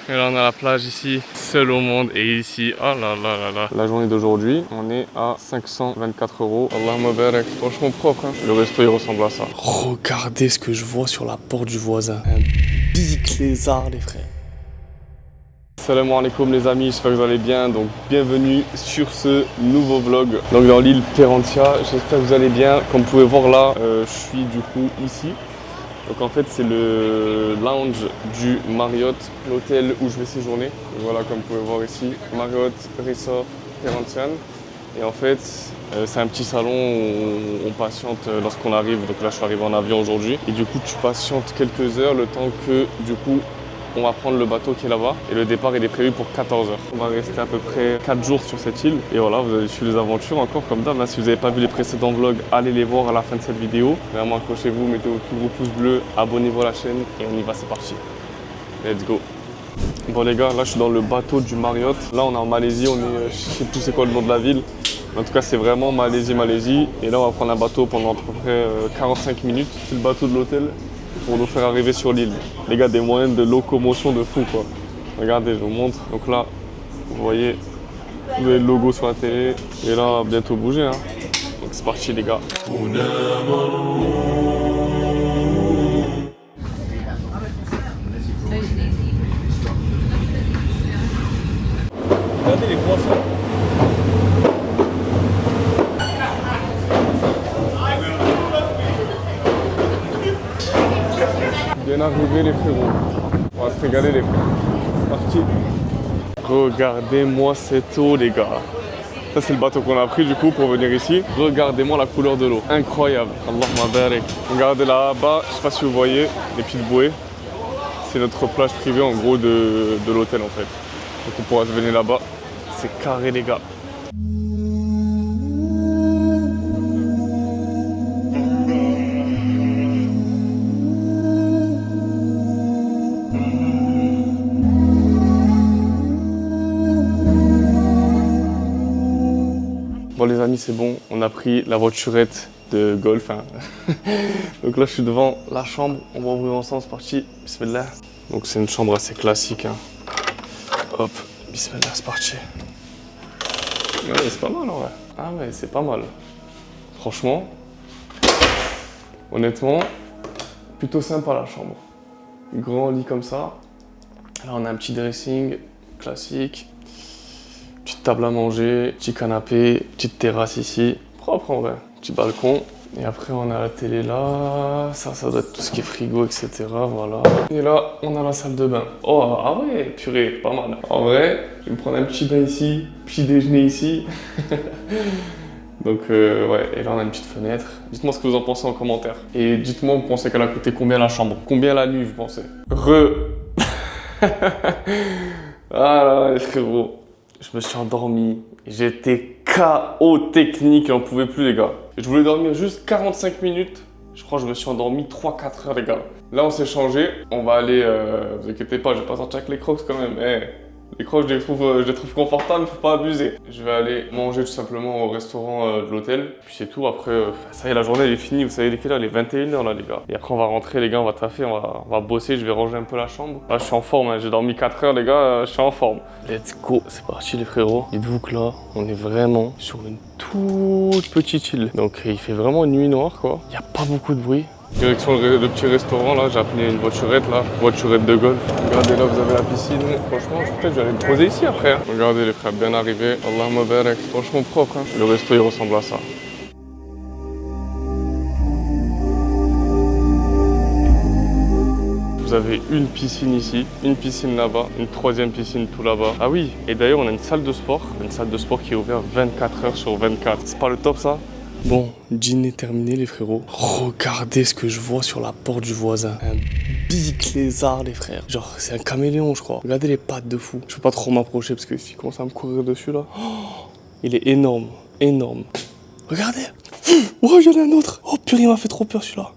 Et là on a la plage ici, seul au monde. Et ici, oh là là là là. La journée d'aujourd'hui, on est à 524 €. Allahumma barak. Franchement propre, hein. Le resto il ressemble à ça. Regardez ce que je vois sur la porte du voisin. Un big lézard les frères. Salam alaikum les amis, j'espère que vous allez bien. Donc bienvenue sur ce nouveau vlog. Donc dans l'île Perrentia, j'espère que vous allez bien. Comme vous pouvez voir là, je suis du coup ici. Donc en fait c'est le lounge du Marriott, l'hôtel où je vais séjourner. Donc, voilà, comme vous pouvez voir ici, Marriott Resort Perhentian. Et en fait c'est un petit salon où on patiente lorsqu'on arrive. Donc là je suis arrivé en avion aujourd'hui. Et du coup tu patientes quelques heures le temps que du coup on va prendre le bateau qui est là-bas et le départ il est prévu pour 14 h. On va rester à peu près 4 jours sur cette île. Et voilà, vous avez suivi les aventures encore comme d'hab. Si vous n'avez pas vu les précédents vlogs, allez les voir à la fin de cette vidéo. Vraiment accrochez-vous, mettez votre plus gros pouce bleu, abonnez-vous à la chaîne et on y va, c'est parti. Let's go. Bon les gars, là je suis dans le bateau du Marriott. Là on est en Malaisie, on est, je sais plus c'est quoi le nom de la ville. En tout cas c'est vraiment Malaisie. Et là on va prendre un bateau pendant à peu près 45 minutes. C'est le bateau de l'hôtel pour nous faire arriver sur l'île. Les gars, des moyens de locomotion de fou quoi. Regardez, je vous montre. Donc là, vous voyez, vous avez le logo sur la télé. Et là, bientôt bouger. Hein. Donc c'est parti les gars. Regardez les croissants. Bien arrivé les frérots. On va se régaler les frères. C'est parti. Regardez-moi cette eau les gars. Ça c'est le bateau qu'on a pris du coup pour venir ici. Regardez-moi la couleur de l'eau. Incroyable. Allahumma barik. Regardez là-bas, je sais pas si vous voyez, les petites bouées. C'est notre plage privée en gros de l'hôtel en fait. Donc on pourra se venir là-bas. C'est carré les gars. Bon les amis, c'est bon, on a pris la voiturette de golf. Hein. Donc là je suis devant la chambre, on va ouvrir ensemble, c'est parti, bismillah. Donc c'est une chambre assez classique. Hein. Hop, bismillah, c'est parti. Ouais, c'est pas mal en vrai. Ah ouais, c'est pas mal. Franchement, honnêtement, plutôt sympa la chambre. Grand lit comme ça. Là on a un petit dressing classique. Petite table à manger, petit canapé, petite terrasse ici. Propre en vrai. Petit balcon. Et après on a la télé là. Ça doit être tout ce qui est frigo, etc. Voilà. Et là, on a la salle de bain. Oh, ah ouais, purée, pas mal. En vrai, je vais me prendre un petit bain ici, petit déjeuner ici. Donc ouais, et là on a une petite fenêtre. Dites-moi ce que vous en pensez en commentaire. Et dites-moi, vous pensez qu'elle a coûté combien la chambre? Combien la nuit, vous pensez? Ah là, les frérots. Je me suis endormi, j'étais KO technique, j'en pouvais plus les gars. Je voulais dormir juste 45 minutes, je crois que je me suis endormi 3-4 heures les gars. Là on s'est changé, on va aller, vous inquiétez pas, je vais pas sortir avec les crocs quand même. Les crocs je les trouve confortables, faut pas abuser. Je vais aller manger tout simplement au restaurant de l'hôtel, puis c'est tout. Après, ça y est, la journée elle est finie, vous savez les quelle heure? Elle est 21 h là les gars. Et après on va rentrer les gars, on va taffer, on va bosser, je vais ranger un peu la chambre. Là je suis en forme, hein. J'ai dormi 4 heures les gars, je suis en forme. Let's go, c'est parti les frérots. Dites-vous que là, on est vraiment sur une toute petite île. Donc il fait vraiment une nuit noire quoi. Il n'y a pas beaucoup de bruit. Direction le petit restaurant là, j'ai appelé une voiturette là, voiturette de golf. Regardez là, vous avez la piscine. Franchement, peut-être je vais aller me poser ici après. Hein. Regardez les frères, bien arrivés. Allahumma barak. Franchement propre. Hein. Le resto il ressemble à ça. Vous avez une piscine ici, une piscine là-bas, une troisième piscine tout là-bas. Ah oui, et d'ailleurs on a une salle de sport qui est ouverte 24 heures sur 24. C'est pas le top ça? Bon, dîner terminé les frérots. Regardez ce que je vois sur la porte du voisin. Un big lézard les frères. Genre c'est un caméléon je crois. Regardez les pattes de fou. Je peux pas trop m'approcher parce que s'il commence à me courir dessus là. Oh, il est énorme, énorme. Regardez. Oh j'en ai un autre. Oh purée, il m'a fait trop peur celui-là.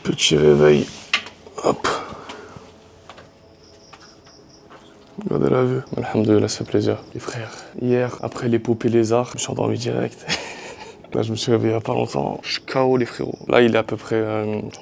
Petit réveil. Hop. Regardez la vue. Alhamdoulilah, ça fait plaisir. Les frères, hier, après l'épopée lézard, je me suis endormi direct. Là, je me suis réveillé il y a pas longtemps. Je suis KO, les frérots. Là, il est à peu près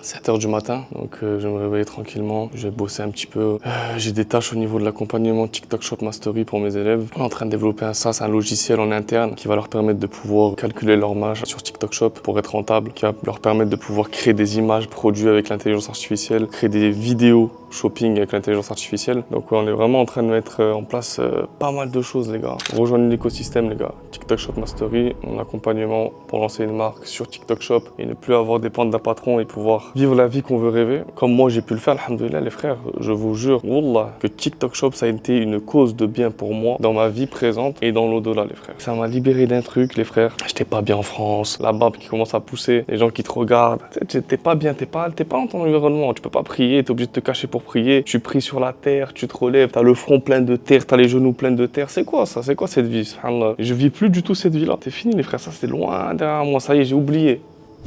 7 h du matin. Donc, je vais me réveiller tranquillement. Je vais bosser un petit peu. J'ai des tâches au niveau de l'accompagnement TikTok Shop Mastery pour mes élèves. On est en train de développer un SaaS, un logiciel en interne qui va leur permettre de pouvoir calculer leur marge sur TikTok Shop pour être rentable, qui va leur permettre de pouvoir créer des images produits avec l'intelligence artificielle, créer des vidéos shopping avec l'intelligence artificielle. Donc on est vraiment en train de mettre en place pas mal de choses, les gars. Rejoignez l'écosystème, les gars. TikTok Shop Mastery, mon accompagnement pour lancer une marque sur TikTok Shop et ne plus avoir dépendre d'un patron et pouvoir vivre la vie qu'on veut rêver. Comme moi j'ai pu le faire, alhamdoulilah, les frères. Je vous jure, wallah, que TikTok Shop ça a été une cause de bien pour moi dans ma vie présente et dans l'au-delà, les frères. Ça m'a libéré d'un truc, les frères. J'étais pas bien en France, la barbe qui commence à pousser, les gens qui te regardent. T'es pas bien, t'es pas dans ton environnement. Tu peux pas prier, t'es obligé de te cacher pour prier. Je suis pris sur la terre, tu te relèves, t'as le front plein de terre, t'as les genoux pleins de terre. C'est quoi ça? C'est quoi cette vie? Subhanallah. Je vis plus du tout cette vie-là. C'est fini, les frères. Ça, c'est loin derrière moi. Ça y est, j'ai oublié.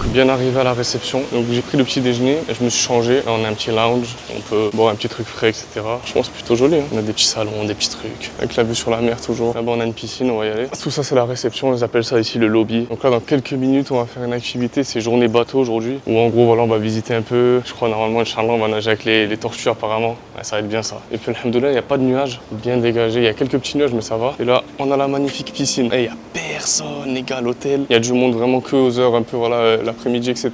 Bien arrivé à la réception, donc j'ai pris le petit déjeuner, et je me suis changé, là on a un petit lounge, on peut boire un petit truc frais, etc. Franchement c'est plutôt joli, hein. On a des petits salons, des petits trucs, avec la vue sur la mer toujours. Là-bas on a une piscine, on va y aller. Tout ça c'est la réception, ils appellent ça ici le lobby. Donc là dans quelques minutes on va faire une activité, c'est journée bateau aujourd'hui, où en gros voilà on va visiter un peu. Je crois normalement Inch'Allah on va nager avec les tortues apparemment, ouais, ça va être bien ça. Et puis alhamdoulilah il n'y a pas de nuages, bien dégagé, il y a quelques petits nuages mais ça va. Et là on a la magnifique piscine, il n'y a personne les gars à l'hôtel, il y a du monde vraiment que aux heures un peu voilà l'après-midi etc.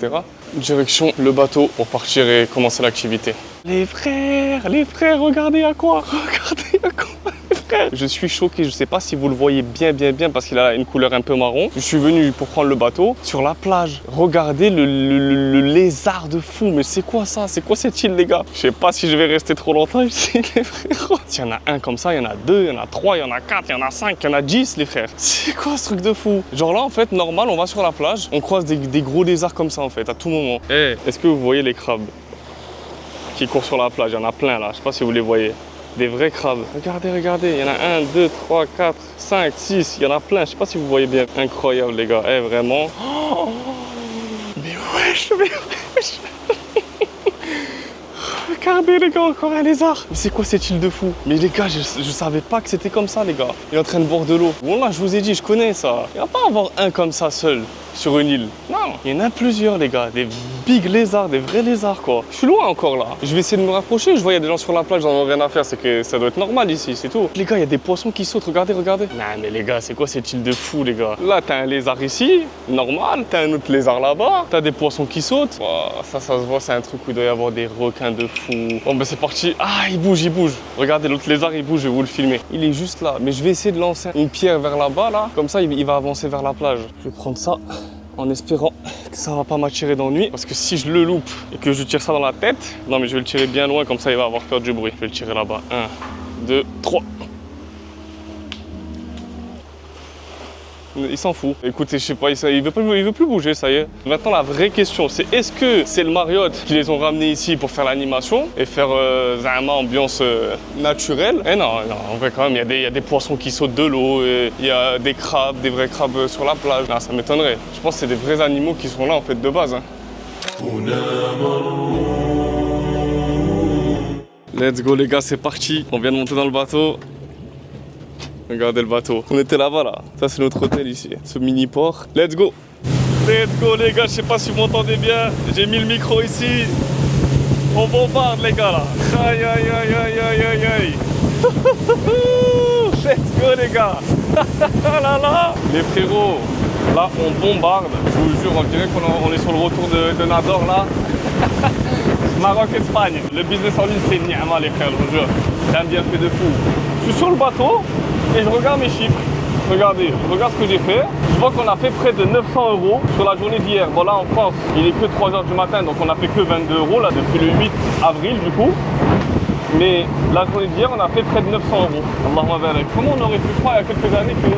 Direction le bateau pour partir et commencer l'activité. Les frères, regardez à quoi, les frères. Je suis choqué, je sais pas si vous le voyez bien parce qu'il a une couleur un peu marron. Je suis venu pour prendre le bateau sur la plage. Regardez le lézard de fou, mais c'est quoi ça? C'est quoi cette île les gars? Je sais pas si je vais rester trop longtemps ici les frères. S'il y en a un comme ça, il y en a deux, il y en a trois, il y en a quatre, il y en a cinq, il y en a 10 les frères. C'est quoi ce truc de fou? Genre là en fait normal on va sur la plage, on croise des gros lézards comme ça en fait à tout moment. Hey, est-ce que vous voyez les crabes qui courent sur la plage? Il y en a plein là, je sais pas si vous les voyez. Des vrais crabes. Regardez, il y en a 1, 2, 3, 4, 5, 6, il y en a plein, je sais pas si vous voyez bien. Incroyable les gars, hey, vraiment. Oh, mais wesh. Regardez les gars, encore un lézard. Mais c'est quoi cette île de fou? Mais les gars, je savais pas que c'était comme ça les gars. Il est en train de boire de l'eau. Bon là, je vous ai dit, je connais ça. Il va pas avoir un comme ça seul sur une île. Non, il y en a plusieurs les gars. Des big lézards, des vrais lézards quoi. Je suis loin encore là. Je vais essayer de me rapprocher. Je vois il y a des gens sur la plage, ils n'en ont rien à faire. C'est que ça doit être normal ici, c'est tout. Les gars, il y a des poissons qui sautent. Regardez. Non mais les gars, c'est quoi cette île de fou les gars? Là, t'as un lézard ici, normal. T'as un autre lézard là-bas. T'as des poissons qui sautent. Wow, ça se voit, c'est un truc où il doit y avoir des requins de fou. Bon ben c'est parti. Ah, il bouge. Regardez, l'autre lézard, il bouge, je vais vous le filmer. Il est juste là. Mais je vais essayer de lancer une pierre vers là-bas là. Comme ça, il va avancer vers la plage. Je vais prendre ça. En espérant que ça va pas m'attirer d'ennui. Parce que si je le loupe et que je tire ça dans la tête, non mais je vais le tirer bien loin, comme ça il va avoir peur du bruit. Je vais le tirer là-bas. 1, 2, 3. Il s'en fout. Écoutez, je sais pas, il veut plus bouger, ça y est. Maintenant, la vraie question, c'est est-ce que c'est le Marriott qui les ont ramenés ici pour faire l'animation et faire une ambiance naturelle? Eh non, en vrai quand même, il y a des poissons qui sautent de l'eau, il y a des crabes, des vrais crabes sur la plage. Non, ça m'étonnerait. Je pense que c'est des vrais animaux qui sont là en fait de base. Hein. Let's go les gars, c'est parti. On vient de monter dans le bateau. Regardez le bateau. On était là-bas là. Ça c'est notre hôtel ici. Ce mini port. Let's go. Let's go les gars. Je sais pas si vous m'entendez bien. J'ai mis le micro ici. On bombarde les gars là. Aïe. Let's go les gars. Là. Les frérots. Là on bombarde. Je vous jure, on dirait qu'on est sur le retour de Nador là. Maroc-Espagne. Le business en ligne c'est niama les frères, je vous jure. C'est un bienfait de fou. Je suis sur le bateau. Et je regarde mes chiffres. Regardez, je regarde ce que j'ai fait. Je vois qu'on a fait près de 900 € sur la journée d'hier. Bon là en France, il est que 3 h du matin, donc on a fait que 22 € là depuis le 8 avril du coup. Mais la journée d'hier, on a fait près de 900 €. Allahumma barak. Comment on aurait pu croire il y a quelques années que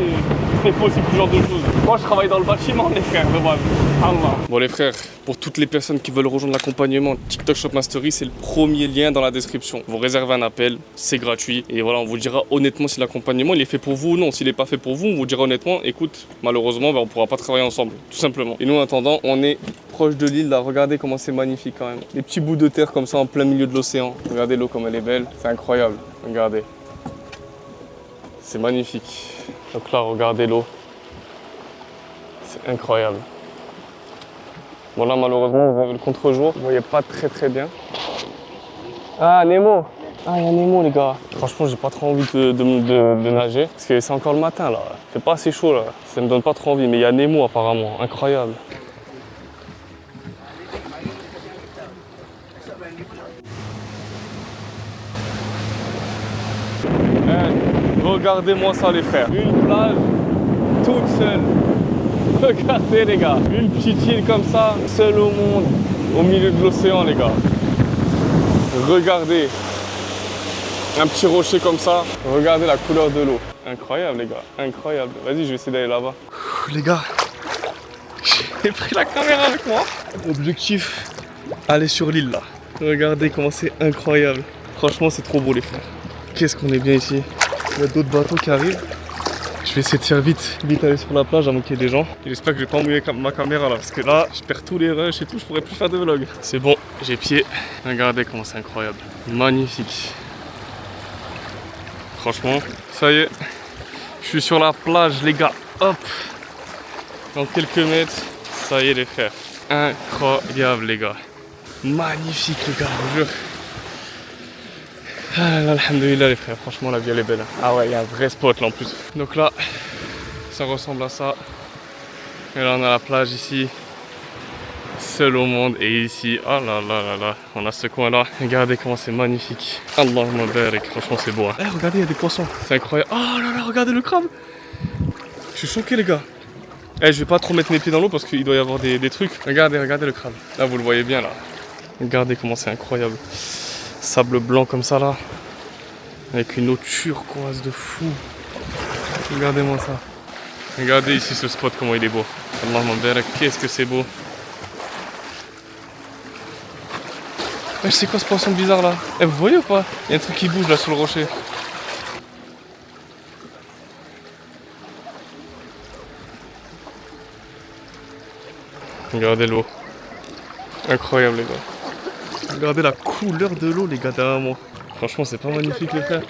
c'était possible ce genre de choses? Moi je travaille dans le bâtiment les frères, de base. Allah. Bon les frères, pour toutes les personnes qui veulent rejoindre l'accompagnement TikTok Shop Mastery, c'est le premier lien dans la description. Vous réservez un appel, c'est gratuit. Et voilà, on vous dira honnêtement si l'accompagnement il est fait pour vous ou non. S'il n'est pas fait pour vous, on vous dira honnêtement, écoute, malheureusement, on ne pourra pas travailler ensemble, tout simplement. Et nous en attendant, on est proche de l'île là, regardez comment c'est magnifique quand même. Des petits bouts de terre comme ça en plein milieu de l'océan. Regardez l'eau comme elle est belle, c'est incroyable. Regardez. C'est magnifique. Donc là, regardez l'eau. C'est incroyable. Bon là malheureusement le contre-jour, vous voyez pas très bien. Ah Nemo. Ah il y a Nemo les gars. Franchement j'ai pas trop envie de nager parce que c'est encore le matin là. Il fait pas assez chaud là. Ça me donne pas trop envie mais il y a Nemo apparemment, incroyable. Regardez-moi ça les frères. Une plage toute seule. Regardez les gars. Une petite île comme ça, seule au monde, au milieu de l'océan les gars. Regardez. Un petit rocher comme ça. Regardez la couleur de l'eau. Incroyable les gars. Incroyable. Vas-y je vais essayer d'aller là-bas. Les gars. J'ai pris la caméra avec moi. Objectif, aller sur l'île là. Regardez comment c'est incroyable. Franchement c'est trop beau les frères. Qu'est-ce qu'on est bien ici. Il y a d'autres bateaux qui arrivent. Je vais essayer de faire vite aller sur la plage avant qu'il y ait des gens. J'espère que je vais pas mouiller ma caméra là, parce que là, je perds tous les rushs et tout, je pourrais plus faire de vlog. C'est bon, j'ai pied. Regardez comment c'est incroyable. Magnifique. Franchement, ça y est. Je suis sur la plage les gars. Hop. Dans quelques mètres, ça y est les frères. Incroyable les gars. Magnifique les gars, je vous jure. Ah là, alhamdoulilah les frères, franchement la vie elle est belle. Ah ouais, il y a un vrai spot là en plus. Donc là, ça ressemble à ça. Et là on a la plage ici, seul au monde. Et ici, oh là là là là, on a ce coin là. Regardez comment c'est magnifique. Allahumma barik, franchement c'est beau. Hein. Eh, regardez, il y a des poissons, c'est incroyable. Oh là là, regardez le crabe. Je suis choqué les gars. Eh, je vais pas trop mettre mes pieds dans l'eau parce qu'il doit y avoir des trucs. Regardez le crabe. Là vous le voyez bien là. Regardez comment c'est incroyable. Sable blanc comme ça là, avec une eau turquoise de fou. Regardez-moi ça. Regardez ici ce spot comment il est beau. Allahumma barak, qu'est-ce que c'est beau. C'est quoi ce poisson bizarre là? Eh, vous voyez ou pas? Il y a un truc qui bouge là sur le rocher. Regardez l'eau. Incroyable les gars. Regardez la couleur de l'eau les gars derrière moi. Franchement c'est pas magnifique les frères.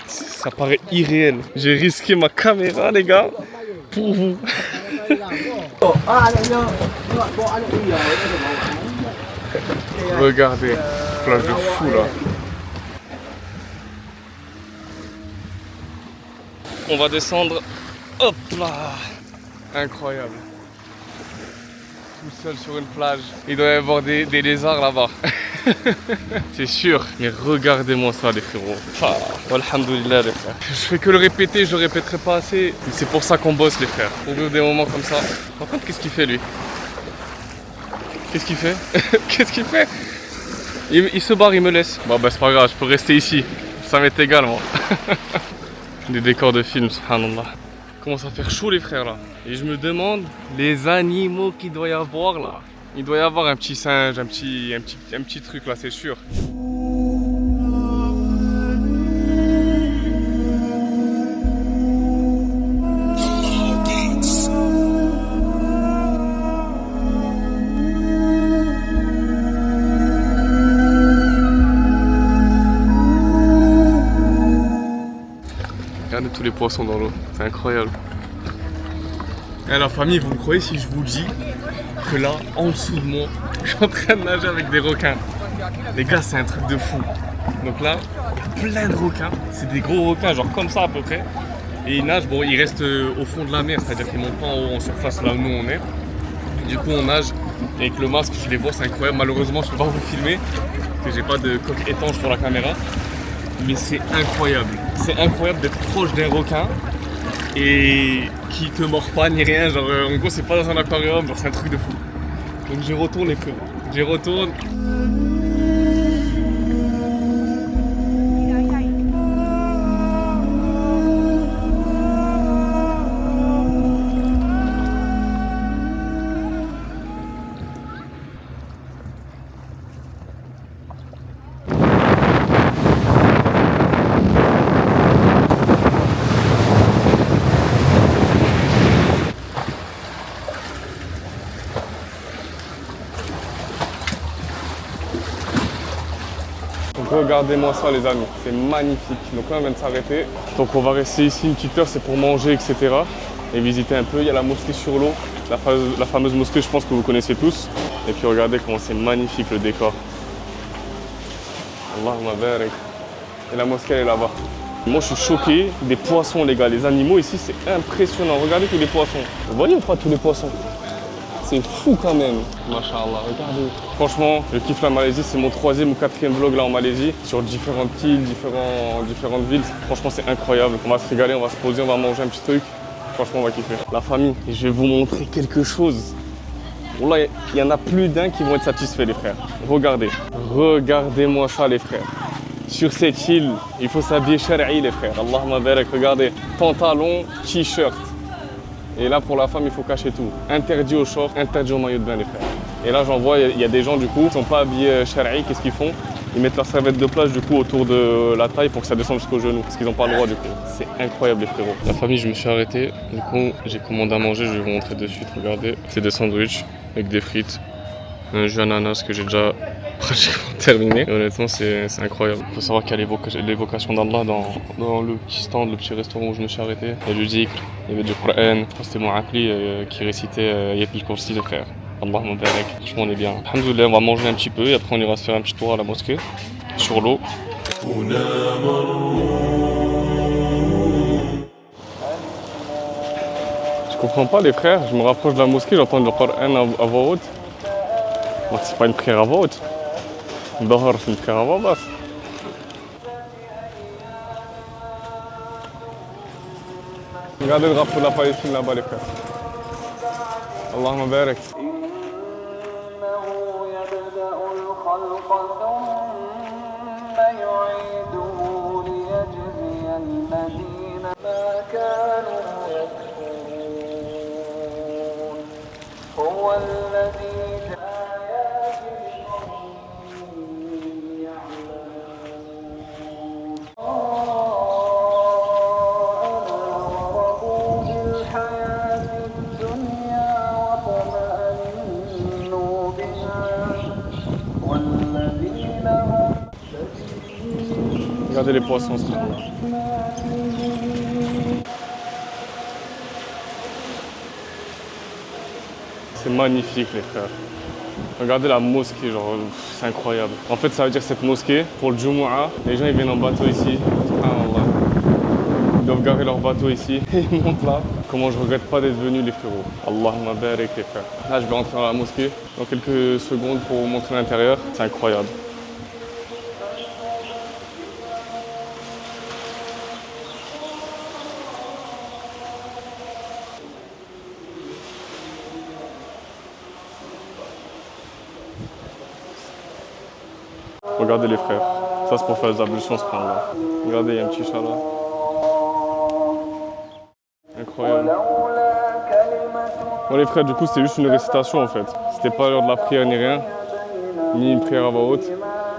Ça paraît irréel. J'ai risqué ma caméra les gars pour vous. Regardez, plage de fou là. On va descendre. Hop là. Incroyable. Tout seul sur une plage. Il doit y avoir des lézards là-bas. C'est sûr. Mais regardez-moi ça les frérots. Ah, alhamdoulilah les frères. Je fais que le répéter, je le répéterai pas assez. C'est pour ça qu'on bosse les frères. Pour vivre des moments comme ça. Par contre, qu'est-ce qu'il fait lui? Qu'est-ce qu'il fait? Qu'est-ce qu'il fait? Il se barre, il me laisse. Bon bah c'est pas grave, je peux rester ici. Ça m'est égal moi. Des décors de film, subhanallah. Commence à faire chaud les frères là. Et je me demande les animaux qu'il doit y avoir là. Il doit y avoir un petit singe, un petit truc là, c'est sûr. Regardez tous les poissons dans l'eau, c'est incroyable. Et la famille, vous me croyez si je vous dis que là, en dessous de moi, je suis en train de nager avec des requins. Les gars, c'est un truc de fou. Donc là, il y a plein de requins. C'est des gros requins, genre comme ça à peu près. Et ils nagent, bon, ils restent au fond de la mer, c'est-à-dire qu'ils montent pas en haut en surface là où nous on est. Du coup, on nage. Et avec le masque, je les vois, c'est incroyable. Malheureusement, je peux pas vous filmer, parce que j'ai pas de coque étanche pour la caméra. Mais c'est incroyable. C'est incroyable d'être proche d'un requin et qui te mord pas ni rien. Genre, en gros, c'est pas dans un aquarium, genre, c'est un truc de fou. Donc, j'y retourne les feux. J'y retourne. Regardez-moi ça les amis, c'est magnifique. Donc là on vient de s'arrêter. Donc on va rester ici une petite heure, c'est pour manger, etc. et visiter un peu. Il y a la mosquée sur l'eau, la fameuse mosquée, je pense que vous connaissez tous. Et puis regardez comment c'est magnifique le décor. Allahumma barik. Et la mosquée elle est là-bas. Moi je suis choqué des poissons les gars. Les animaux ici c'est impressionnant. Regardez tous les poissons. Vous voyez ou pas tous les poissons? C'est fou quand même. Masha'Allah, regardez. Franchement, je kiffe la Malaisie. C'est mon 3e ou 4e vlog là en Malaisie. Sur différentes îles, différentes villes. Franchement c'est incroyable. On va se régaler, on va se poser, on va manger un petit truc. Franchement on va kiffer. La famille, je vais vous montrer quelque chose. Là, il y en a plus d'un qui vont être satisfaits les frères. Regardez. Regardez-moi ça les frères. Sur cette île, il faut s'habiller shari'i les frères. Allahumma barak, regardez. Pantalon, t-shirt. Et là pour la femme, il faut cacher tout. Interdit aux shorts, interdit aux maillots de bain les frères. Et là j'en vois, il y a des gens du coup qui ne sont pas habillés shari'i, qu'est-ce qu'ils font? Ils mettent leur serviette de plage du coup autour de la taille pour que ça descende jusqu'aux genoux. Parce qu'ils n'ont pas le droit du coup. C'est incroyable les frérots. La famille, je me suis arrêté. Du coup, j'ai commandé à manger, je vais vous montrer de suite. Regardez, c'est des sandwichs avec des frites. Un jus ananas que j'ai déjà pratiquement terminé. Et honnêtement, c'est incroyable. Il faut savoir qu'il y a l'évocation d'Allah dans le petit stand, le petit restaurant où je me suis arrêté. Il y a du zikr, il y avait du Qur'an. C'était mon appli qui récitait Yapi Kursi les frères. Allahumma barak. Franchement, on est bien. Alhamdoulilah, on va manger un petit peu et après on ira se faire un petit tour à la mosquée sur l'eau. Je comprends pas les frères, je me rapproche de la mosquée, j'entends le Qur'an à voix haute. Donc c'est pas une prière à voix haute. Dahar, c'est une prière à voix basse. Regardez le drapeau de la Palestine là-bas les frères. Allahumma barak. Regardez les poissons ce moment-là. C'est magnifique les frères. Regardez la mosquée, genre c'est incroyable. En fait ça veut dire que cette mosquée, pour le Jumu'ah, les gens ils viennent en bateau ici. Ils doivent garer leur bateau ici et ils montent là. Comment je regrette pas d'être venu les frérots. Allahumma barik les frères. Là je vais rentrer dans la mosquée dans quelques secondes pour vous montrer l'intérieur. C'est incroyable. Regardez les frères, ça c'est pour faire les ablutions ce point-là. Regardez, il y a un petit chat là. Incroyable. Bon les frères, du coup c'était juste une récitation en fait. C'était pas l'heure de la prière ni rien, ni une prière à voix haute.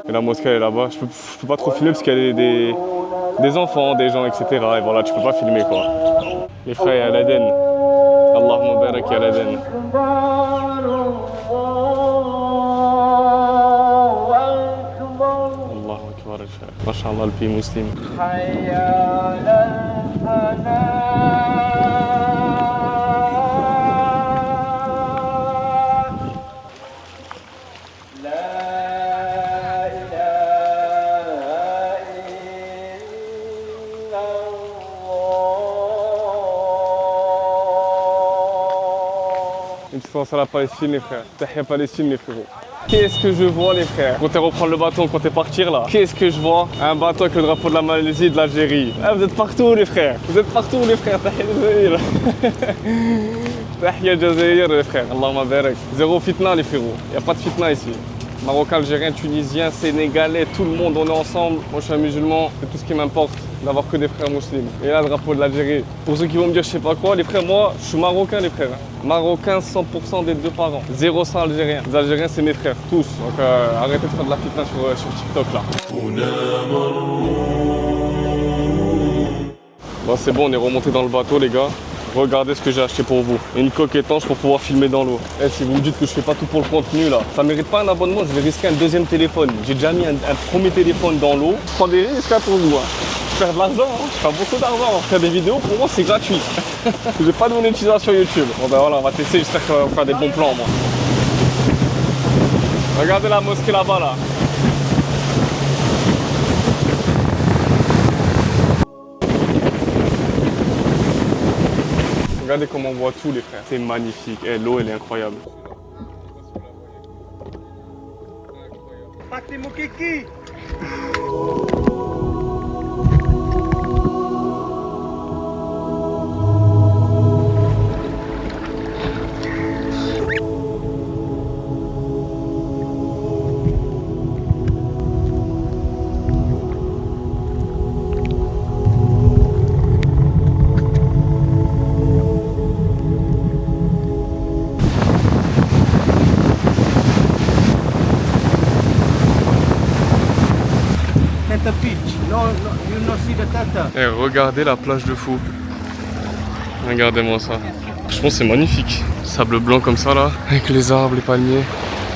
Et la mosquée elle est là-bas. Je peux pas trop filmer parce qu'il y a des enfants, des gens, etc. Et voilà, tu peux pas filmer quoi. Les frères, il y a l'Aden. Allahumma barak, il y a l'Aden. Masha'Allah, le pays musulman. Une petite danse à la Palestine les frères. Tahia Palestine les frérots. Qu'est-ce que je vois les frères? Quand t'es reprendre le bateau, quand t'es partir là, qu'est-ce que je vois? Un bateau avec le drapeau de la Malaisie et de l'Algérie. Ah, vous êtes partout les frères. Vous êtes partout les frères. Tahia Jazair. Tahia Jazair les frères. Allahumma barak. Zéro fitna les frérots. Y a pas de fitna ici. Marocain, Algérien, Tunisien, Sénégalais, tout le monde, on est ensemble. Moi je suis un musulman, c'est tout ce qui m'importe d'avoir que des frères musulmans. Et là le drapeau de l'Algérie. Pour ceux qui vont me dire je sais pas quoi, les frères, moi je suis marocain les frères. Marocain 100% des deux parents. 0 sans Algérien. Les Algériens c'est mes frères, tous. Donc arrêtez de faire de la fitna sur TikTok là. Bon c'est bon, on est remonté dans le bateau les gars. Regardez ce que j'ai acheté pour vous. Une coque étanche pour pouvoir filmer dans l'eau. Eh, si vous me dites que je fais pas tout pour le contenu là, ça mérite pas un abonnement, je vais risquer un deuxième téléphone. J'ai déjà mis un premier téléphone dans l'eau. Je prends des risques pour vous. Hein. perds de l'argent, hein. Je perds beaucoup d'argent. Faire des vidéos, pour moi, c'est gratuit. J'ai pas de monétisation YouTube. Bon ben voilà, on va tester, j'espère qu'on va faire des bons plans, moi. Regardez la mosquée là-bas, là. Regardez comment on voit tout, les frères. C'est magnifique. Eh, l'eau, elle est incroyable. Et regardez la plage de fou. Regardez-moi ça. Franchement, c'est magnifique. Sable blanc comme ça là, avec les arbres, les palmiers.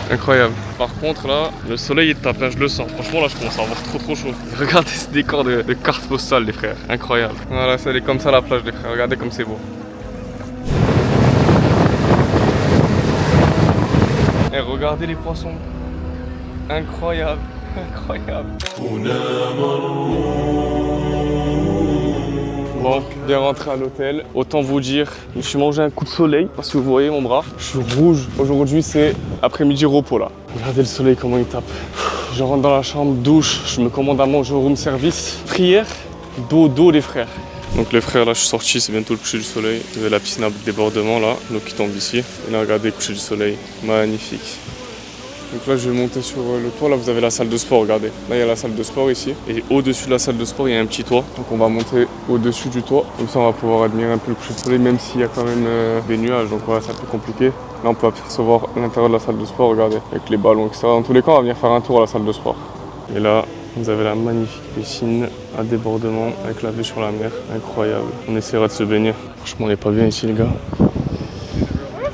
Incroyable. Par contre là, le soleil il tape, là je le sens. Franchement là je commence à avoir trop chaud. Regardez ce décor de carte postale les frères. Incroyable. Voilà, ça elle est comme ça la plage les frères. Regardez comme c'est beau. Et regardez les poissons. Incroyable. Incroyable. Bon, bien rentré à l'hôtel. Autant vous dire, je me suis mangé un coup de soleil parce que vous voyez mon bras. Je suis rouge. Aujourd'hui, c'est après-midi repos là. Regardez le soleil comment il tape. Je rentre dans la chambre, douche, je me commande à manger au room service. Prière, dodo les frères. Donc les frères, là je suis sorti, c'est bientôt le coucher du soleil. Vous avez la piscine à débordement là, l'eau qui tombe ici. Et là regardez le coucher du soleil, magnifique. Donc là je vais monter sur le toit, là vous avez la salle de sport, regardez. Là il y a la salle de sport ici. Et au-dessus de la salle de sport il y a un petit toit. Donc on va monter au-dessus du toit. Comme ça on va pouvoir admirer un peu le coucher du soleil, même s'il y a quand même des nuages. Donc voilà, c'est un peu compliqué. Là on peut apercevoir l'intérieur de la salle de sport, regardez. Avec les ballons, etc. Dans tous les cas on va venir faire un tour à la salle de sport. Et là vous avez la magnifique piscine à débordement avec la vue sur la mer. Incroyable. On essaiera de se baigner. Franchement on n'est pas bien ici les gars.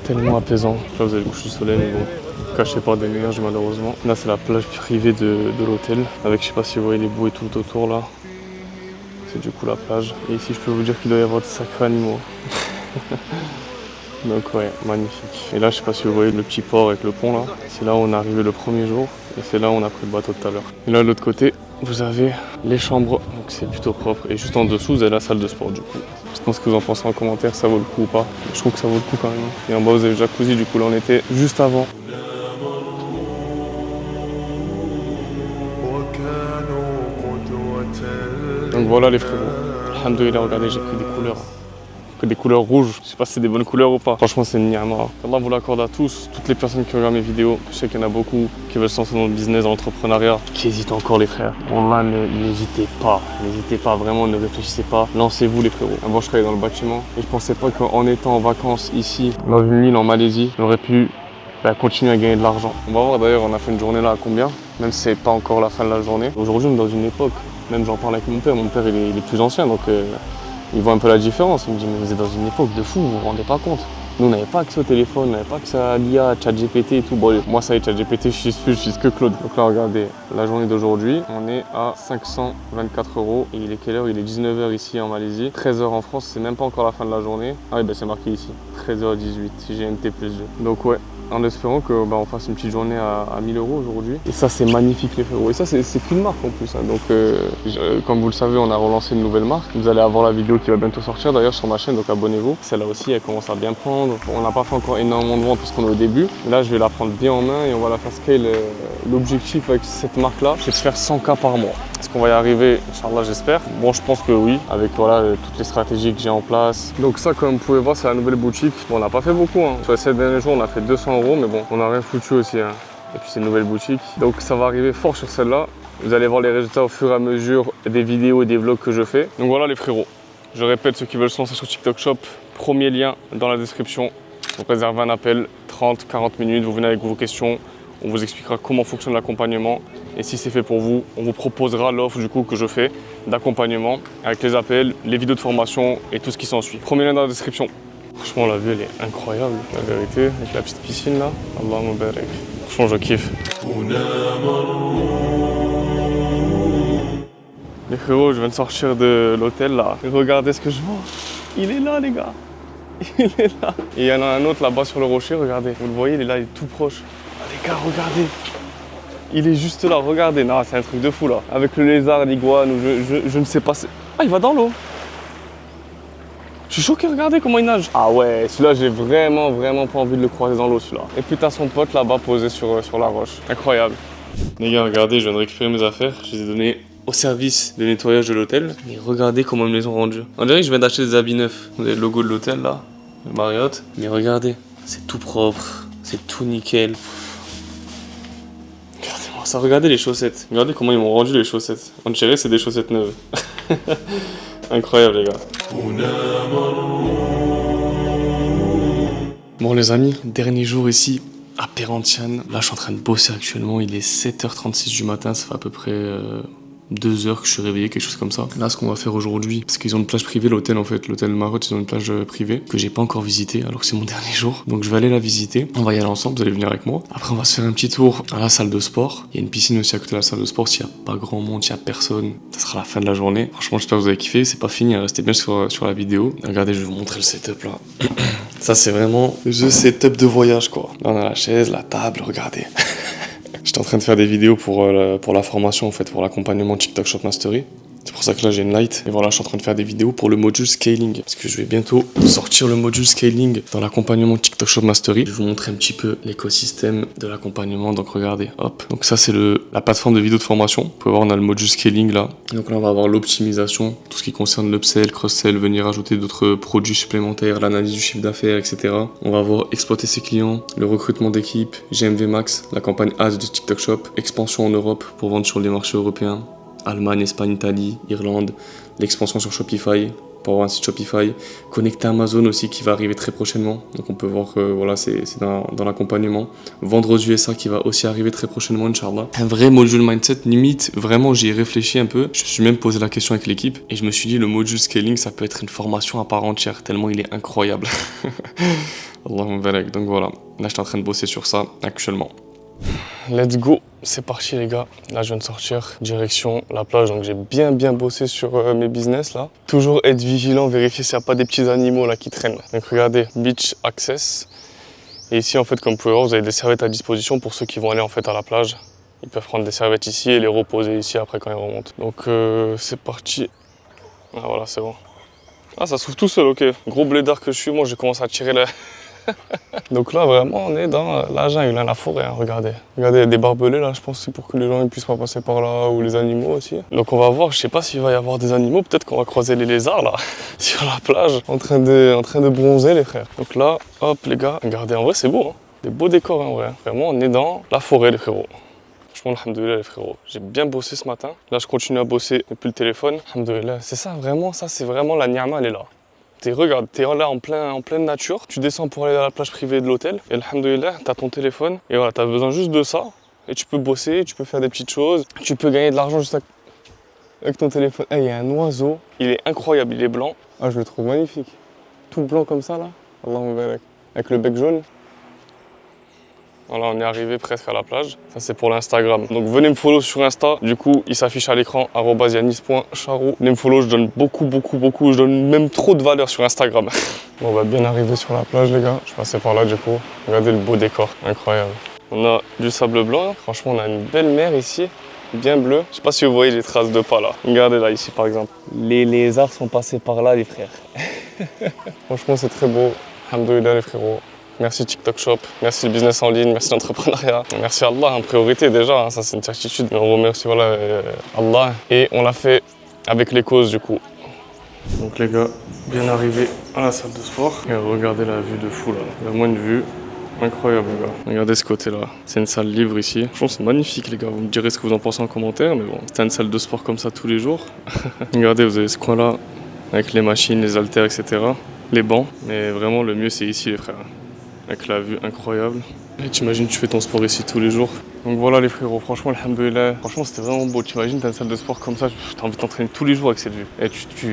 Tellement apaisant. Là vous avez le coucher du soleil mais bon. Caché par des nuages malheureusement. Là c'est la plage privée de l'hôtel avec je sais pas si vous voyez les bouées tout autour là. C'est du coup la plage. Et ici je peux vous dire qu'il doit y avoir de sacrés animaux. Donc ouais, magnifique. Et là je sais pas si vous voyez le petit port avec le pont là. C'est là où on est arrivé le premier jour et c'est là où on a pris le bateau tout à l'heure. Et là de l'autre côté vous avez les chambres, donc c'est plutôt propre. Et juste en dessous vous avez la salle de sport du coup. Je pense que vous en pensez en commentaire, ça vaut le coup ou pas. Je trouve que ça vaut le coup quand même. Et en bas vous avez le jacuzzi, du coup là on était juste avant. Donc voilà les frérots, alhamdoulilah, regardez j'ai pris des couleurs, que des couleurs rouges, je sais pas si c'est des bonnes couleurs ou pas, franchement c'est une niama. Allah vous l'accorde à tous, toutes les personnes qui regardent mes vidéos, je sais qu'il y en a beaucoup qui veulent se lancer dans le business, dans l'entrepreneuriat, qui hésitent encore les frères. Wallah n'hésitez pas vraiment, ne réfléchissez pas, lancez-vous les frérots. Avant je travaillais dans le bâtiment et je pensais pas qu'en étant en vacances ici, dans une île en Malaisie, j'aurais pu continuer à gagner de l'argent. On va voir d'ailleurs, on a fait une journée là à combien, même si c'est pas encore la fin de la journée. Aujourd'hui on est dans une époque, même j'en parle avec mon père il est plus ancien donc il voit un peu la différence. Il me dit mais vous êtes dans une époque de fou, vous vous rendez pas compte. Nous on n'avait pas accès au téléphone, on n'avait pas accès à l'IA, ChatGPT et tout. Bon moi ça y est, ChatGPT je suis que Claude. Donc là regardez, la journée d'aujourd'hui, on est à 524 € et il est quelle heure? Il est 19 h ici en Malaisie, 13 h en France, c'est même pas encore la fin de la journée. Ah oui c'est marqué ici, 13h18 si j'ai MT+2. Donc ouais. En espérant que on fasse une petite journée à 1000 € aujourd'hui. Et ça c'est magnifique les frérots. Et ça c'est qu'une marque en plus. Hein. Donc comme vous le savez, on a relancé une nouvelle marque. Vous allez avoir la vidéo qui va bientôt sortir d'ailleurs sur ma chaîne, donc abonnez-vous. Celle-là aussi elle commence à bien prendre. On n'a pas fait encore énormément de ventes parce qu'on est au début. Mais là je vais la prendre bien en main et on va la faire scale. L'objectif avec cette marque là, c'est de faire 100 000 par mois. Est-ce qu'on va y arriver? Inch'Allah j'espère. Bon je pense que oui, avec voilà toutes les stratégies que j'ai en place. Donc ça comme vous pouvez voir c'est la nouvelle boutique. Bon on n'a pas fait beaucoup. Hein. Sur les 7 derniers jours on a fait 200 €, mais bon on n'a rien foutu aussi. Hein. Et puis c'est une nouvelle boutique. Donc ça va arriver fort sur celle-là. Vous allez voir les résultats au fur et à mesure des vidéos et des vlogs que je fais. Donc voilà les frérots. Je répète, ceux qui veulent se lancer sur TikTok Shop, premier lien dans la description. Vous réservez un appel, 30-40 minutes, vous venez avec vos questions. On vous expliquera comment fonctionne l'accompagnement et si c'est fait pour vous, on vous proposera l'offre du coup que je fais d'accompagnement avec les appels, les vidéos de formation et tout ce qui s'ensuit. Premier lien dans la description. Franchement la vue elle est incroyable, la vérité, avec la petite piscine là. Allahumma barak. Franchement je kiffe. Les frérots, je viens de sortir de l'hôtel là. Regardez ce que je vois. Il est là les gars. Il est là. Et il y en a un autre là-bas sur le rocher, regardez. Vous le voyez, il est là, il est tout proche. Ah, les gars, regardez. Il est juste là, regardez. Non, c'est un truc de fou là. Avec le lézard, l'iguane, ou je ne sais pas. Ah, il va dans l'eau. Je suis choqué, regardez comment il nage. Ah ouais, celui-là, j'ai vraiment pas envie de le croiser dans l'eau, celui-là. Et puis t'as son pote là-bas posé sur la roche. Incroyable. Les gars, regardez, je viens de récupérer mes affaires. Je les ai données au service de nettoyage de l'hôtel. Et regardez comment ils me les ont rendus. On dirait que je viens d'acheter des habits neufs. Vous avez le logo de l'hôtel là, le Marriott. Mais regardez, c'est tout propre, c'est tout nickel. Regardez-moi ça, regardez les chaussettes. Regardez comment ils m'ont rendu les chaussettes. On dirait que c'est des chaussettes neuves. Incroyable les gars. Bon les amis, dernier jour ici à Perhentiane. Là je suis en train de bosser actuellement, il est 7h36 du matin, ça fait à peu près 2 heures que je suis réveillé, quelque chose comme ça. Là ce qu'on va faire aujourd'hui, parce qu'ils ont une plage privée, l'hôtel en fait, l'hôtel Marriott, ils ont une plage privée que j'ai pas encore visitée alors que c'est mon dernier jour. Donc je vais aller la visiter, on va y aller ensemble, vous allez venir avec moi. Après on va se faire un petit tour à la salle de sport. Il y a une piscine aussi à côté de la salle de sport, s'il y a pas grand monde, s'il y a personne, ça sera la fin de la journée. Franchement j'espère que vous avez kiffé, c'est pas fini, restez bien sur la vidéo. Regardez, je vais vous montrer le setup là. Ça c'est vraiment le setup de voyage quoi. Là on a la chaise, la table, regardez. J'étais en train de faire des vidéos pour la formation en fait, pour l'accompagnement TikTok Shop Mastery. C'est pour ça que là j'ai une light. Et voilà, je suis en train de faire des vidéos pour le module scaling. Parce que je vais bientôt sortir le module scaling dans l'accompagnement TikTok Shop Mastery. Je vais vous montrer un petit peu l'écosystème de l'accompagnement. Donc regardez, hop. Donc ça c'est la plateforme de vidéos de formation. Vous pouvez voir, on a le module scaling là. Donc là on va avoir l'optimisation, tout ce qui concerne l'upsell, cross-sell, venir ajouter d'autres produits supplémentaires, l'analyse du chiffre d'affaires, etc. On va avoir exploiter ses clients, le recrutement d'équipe, GMV Max, la campagne Ads de TikTok Shop, expansion en Europe pour vendre sur les marchés européens. Allemagne, Espagne, Italie, Irlande, l'expansion sur Shopify pour avoir un site Shopify, connecter Amazon aussi qui va arriver très prochainement. Donc on peut voir que voilà, c'est dans l'accompagnement. Vendre aux USA qui va aussi arriver très prochainement, Inch'Allah. Un vrai module mindset, limite, vraiment j'y ai réfléchi un peu. Je me suis même posé la question avec l'équipe et je me suis dit le module scaling ça peut être une formation à part entière tellement il est incroyable. Allahumma barak. Donc voilà, là je suis en train de bosser sur ça actuellement. Let's go, c'est parti les gars. Là je viens de sortir, direction la plage, donc j'ai bien bossé sur mes business là. Toujours être vigilant, vérifier s'il n'y a pas des petits animaux là qui traînent. Donc regardez, beach access. Et ici en fait comme vous pouvez voir, vous avez des serviettes à disposition pour ceux qui vont aller en fait à la plage. Ils peuvent prendre des serviettes ici et les reposer ici après quand ils remontent. Donc c'est parti. Ah voilà, c'est bon. Ah ça s'ouvre tout seul, ok. Gros blédard que je suis, moi j'ai commencé à tirer la... Donc là vraiment on est dans la jungle, la forêt, hein, regardez. Regardez, il y a des barbelés là, je pense que c'est pour que les gens ne puissent pas passer par là, ou les animaux aussi. Donc on va voir, je sais pas s'il va y avoir des animaux, peut-être qu'on va croiser les lézards là, sur la plage, en train de bronzer les frères. Donc là, hop les gars, regardez, en vrai c'est beau, hein. Des beaux décors en vrai. Vraiment on est dans la forêt les frérots. Franchement, alhamdoulilah les frérots, j'ai bien bossé ce matin. Là je continue à bosser depuis le téléphone. Alhamdoulilah, c'est ça vraiment, ça c'est vraiment la ni'ma, elle est là. Regarde, t'es là en pleine nature, tu descends pour aller à la plage privée de l'hôtel, et alhamdoulilah, t'as ton téléphone, et voilà, t'as besoin juste de ça, et tu peux bosser, tu peux faire des petites choses, tu peux gagner de l'argent juste avec ton téléphone. Il y a un oiseau, il est incroyable, il est blanc. Ah, je le trouve magnifique. Tout blanc comme ça, là. Allahumma barak. Avec le bec jaune. Voilà, on est arrivé presque à la plage. Ça, c'est pour l'Instagram. Donc, venez me follow sur Insta. Du coup, il s'affiche à l'écran, @yanis.charou. Venez me follow, je donne beaucoup. Je donne même trop de valeur sur Instagram. Bon, on va bien arriver sur la plage, les gars. Je passais par là, du coup. Regardez le beau décor. Incroyable. On a du sable blanc. Franchement, on a une belle mer ici. Bien bleue. Je sais pas si vous voyez les traces de pas là. Regardez là, ici, par exemple. Les lézards sont passés par là, les frères. Franchement, c'est très beau. Alhamdoulilah, les frérots. Merci TikTok Shop, merci le business en ligne, merci l'entrepreneuriat. Merci Allah en priorité déjà, hein, ça c'est une certitude. Mais on remercie voilà, Allah. Et on l'a fait avec les causes du coup. Donc les gars, bien arrivé à la salle de sport. Et regardez la vue de fou là. Vraiment une vue incroyable les gars. Regardez ce côté là. C'est une salle libre ici. Je pense que c'est magnifique les gars. Vous me direz ce que vous en pensez en commentaire. Mais bon, c'est une salle de sport comme ça tous les jours. Regardez, vous avez ce coin là avec les machines, les haltères, etc. Les bancs. Mais vraiment le mieux c'est ici les frères. Avec la vue incroyable. Et t'imagines, tu fais ton sport ici tous les jours. Donc voilà les frérots, franchement alhamdoulilah, franchement c'était vraiment beau. Tu imagines, t'as une salle de sport comme ça, t'as envie de t'entraîner tous les jours avec cette vue. Et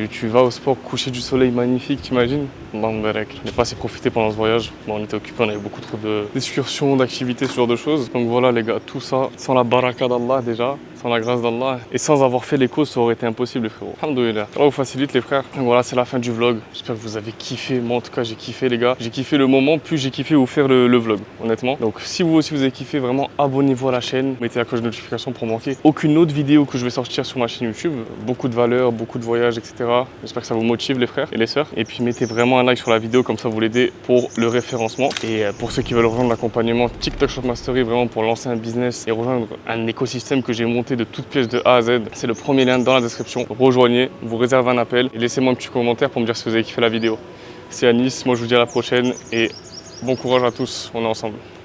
tu vas au sport, coucher du soleil magnifique, t'imagines. Allahumma barak. On n'est pas assez profité pendant ce voyage. Bon, on était occupés, on avait beaucoup trop d'excursions, d'activités, ce genre de choses. Donc voilà les gars, tout ça, sans la baraka d'Allah déjà, sans la grâce d'Allah, et sans avoir fait les causes, ça aurait été impossible les frérots. Alhamdoulilah. Allah vous facilite les frères. Donc voilà, c'est la fin du vlog. J'espère que vous avez kiffé. Moi en tout cas, j'ai kiffé les gars. J'ai kiffé le moment, puis j'ai kiffé vous faire le vlog, honnêtement. Donc si vous aussi vous avez kiffé, vraiment abonnez-vous à la chaîne, mettez la cloche de notification pour manquer aucune autre vidéo que je vais sortir sur ma chaîne YouTube. Beaucoup de valeurs, beaucoup de voyages, etc. J'espère que ça vous motive les frères et les sœurs. Et puis mettez vraiment un like sur la vidéo, comme ça vous l'aidez pour le référencement. Et pour ceux qui veulent rejoindre l'accompagnement TikTok Shop Mastery, vraiment pour lancer un business et rejoindre un écosystème que j'ai monté de toutes pièces de A à Z, c'est le premier lien dans la description. Rejoignez, vous réservez un appel et laissez-moi un petit commentaire pour me dire si vous avez kiffé la vidéo. C'est Anis, moi je vous dis à la prochaine et bon courage à tous, on est ensemble.